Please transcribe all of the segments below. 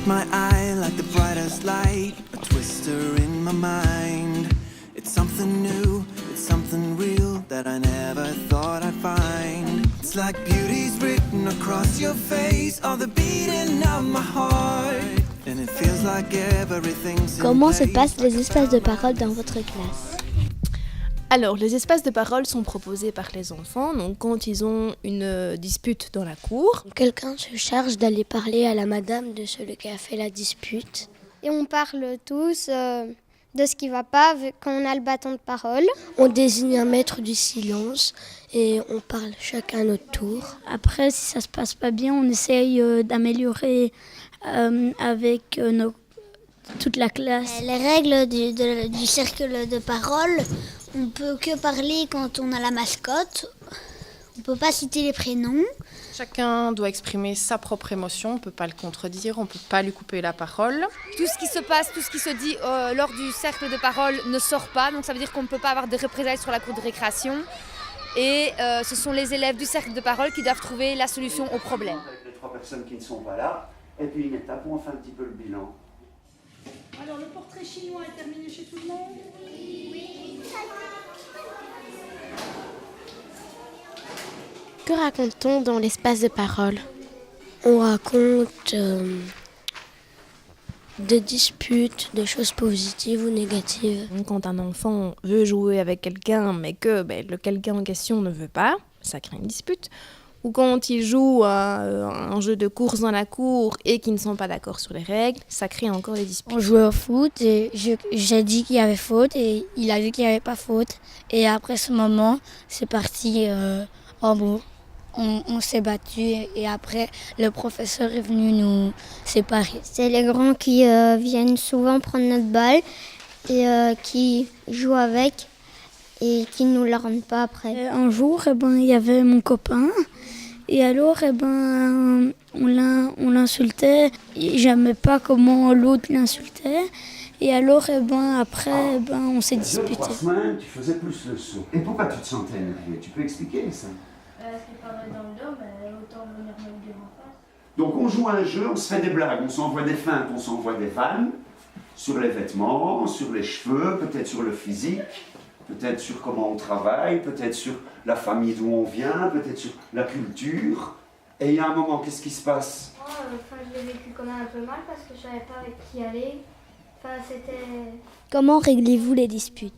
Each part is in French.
caught my eye like the brightest light, a twister in my mind. It's something new, it's something real that I never thought I'd find. It's like beauty's written across your face, or the beating of my heart. And it feels like everything's in Comment se place. passent les espaces de parole dans votre classe? Alors, les espaces de parole sont proposés par les enfants, donc quand ils ont une dispute dans la cour. Quelqu'un se charge d'aller parler à la madame de celui qui a fait la dispute. Et on parle tous de ce qui ne va pas vu qu'on a le bâton de parole. On désigne un maître du silence et on parle chacun à notre tour. Après, si ça se passe pas bien, on essaye d'améliorer avec toute la classe. Les règles du cercle de parole, on peut que parler quand on a la mascotte. On peut pas citer les prénoms. Chacun doit exprimer sa propre émotion, on ne peut pas le contredire, on ne peut pas lui couper la parole. Tout ce qui se passe, tout ce qui se dit lors du cercle de parole ne sort pas, donc ça veut dire qu'on ne peut pas avoir de représailles sur la cour de récréation. Et ce sont les élèves du cercle de parole qui doivent trouver la solution au problème. Avec les 3 personnes qui ne sont pas là, et puis une étape où on fait un petit peu le bilan. Alors le portrait chinois est terminé chez tout le monde? Que raconte-t-on dans l'espace de parole? On raconte des disputes, des choses positives ou négatives. Quand un enfant veut jouer avec quelqu'un, mais que le quelqu'un en question ne veut pas, ça crée une dispute. Ou quand ils jouent à un jeu de course dans la cour et qu'ils ne sont pas d'accord sur les règles, ça crée encore des disputes. On jouait au foot et j'ai dit qu'il y avait faute et il a dit qu'il n'y avait pas faute. Et après ce moment, c'est parti en beau. On s'est battu et après le professeur est venu nous séparer. C'est les grands qui viennent souvent prendre notre balle et qui jouent avec et qui ne nous la rendent pas après. Et un jour, il y avait mon copain et alors on l'insultait. J'aimais pas comment l'autre l'insultait. Et alors, après, on s'est disputé. 2-3 semaines, tu faisais plus le saut. Et pourquoi tu te sentais énervé? Tu peux expliquer ça? C'est pas mal dans le dos, mais autant venir me dire en face. Donc on joue à un jeu, on se fait des blagues, on s'envoie des feintes, on s'envoie des vannes sur les vêtements, sur les cheveux, peut-être sur le physique, peut-être sur comment on travaille, peut-être sur la famille d'où on vient, peut-être sur la culture. Et il y a un moment, qu'est-ce qui se passe? Je l'ai vécu quand même un peu mal parce que je savais pas avec qui aller. Comment réglez-vous les disputes?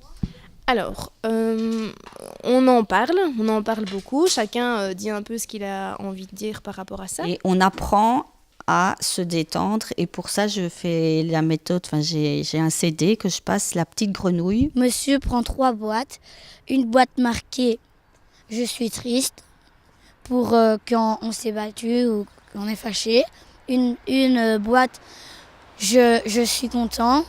Alors, on en parle beaucoup, chacun dit un peu ce qu'il a envie de dire par rapport à ça. Et on apprend à se détendre et pour ça je fais la méthode, j'ai un CD que je passe, la petite grenouille. Monsieur prend 3 boîtes, une boîte marquée « Je suis triste » pour quand on s'est battu ou qu'on est fâché, une boîte « Je suis content »,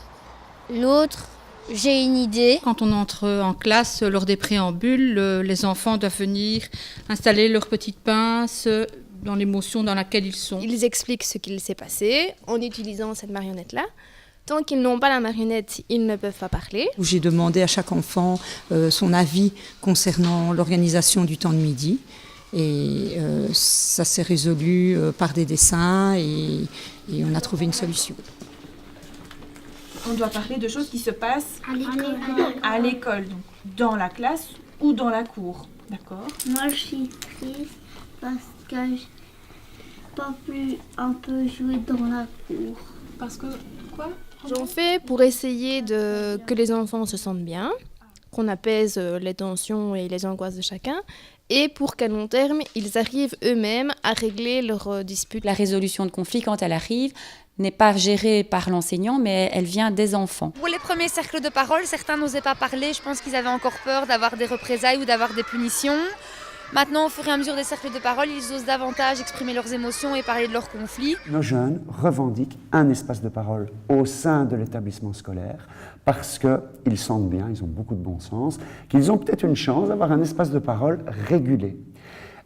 l'autre j'ai une idée. Quand on entre en classe, lors des préambules, les enfants doivent venir installer leurs petites pinces dans l'émotion dans laquelle ils sont. Ils expliquent ce qu'il s'est passé en utilisant cette marionnette-là. Tant qu'ils n'ont pas la marionnette, ils ne peuvent pas parler. J'ai demandé à chaque enfant son avis concernant l'organisation du temps de midi. Et ça s'est résolu par des dessins et on a trouvé une solution. On doit parler de choses qui se passent à l'école, donc dans la classe ou dans la cour, d'accord? Moi, je suis triste parce que je pas pu un peu jouer dans la cour. Parce que quoi? J'en fais pour essayer que les enfants se sentent bien, qu'on apaise les tensions et les angoisses de chacun, et pour qu'à long terme, ils arrivent eux-mêmes à régler leurs disputes. La résolution de conflits, quand elle arrive, n'est pas gérée par l'enseignant, mais elle vient des enfants. Pour les premiers cercles de parole, certains n'osaient pas parler. Je pense qu'ils avaient encore peur d'avoir des représailles ou d'avoir des punitions. Maintenant, au fur et à mesure des cercles de parole, ils osent davantage exprimer leurs émotions et parler de leurs conflits. Nos jeunes revendiquent un espace de parole au sein de l'établissement scolaire parce qu'ils sentent bien, ils ont beaucoup de bon sens, qu'ils ont peut-être une chance d'avoir un espace de parole régulé.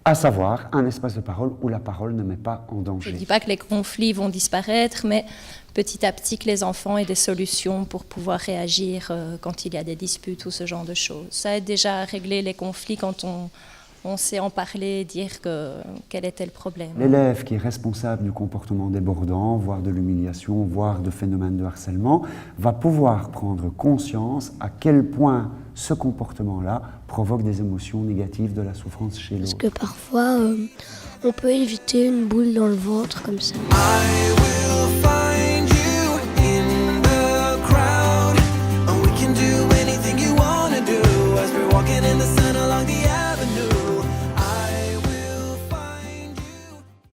À savoir un espace de parole où la parole ne met pas en danger. Je ne dis pas que les conflits vont disparaître, mais petit à petit que les enfants aient des solutions pour pouvoir réagir quand il y a des disputes ou ce genre de choses. Ça aide déjà à régler les conflits quand on sait en parler, dire quel était le problème. L'élève qui est responsable du comportement débordant, voire de l'humiliation, voire de phénomènes de harcèlement, va pouvoir prendre conscience à quel point ce comportement-là provoque des émotions négatives, de la souffrance chez l'autre. Parce que parfois, on peut éviter une boule dans le ventre comme ça. I will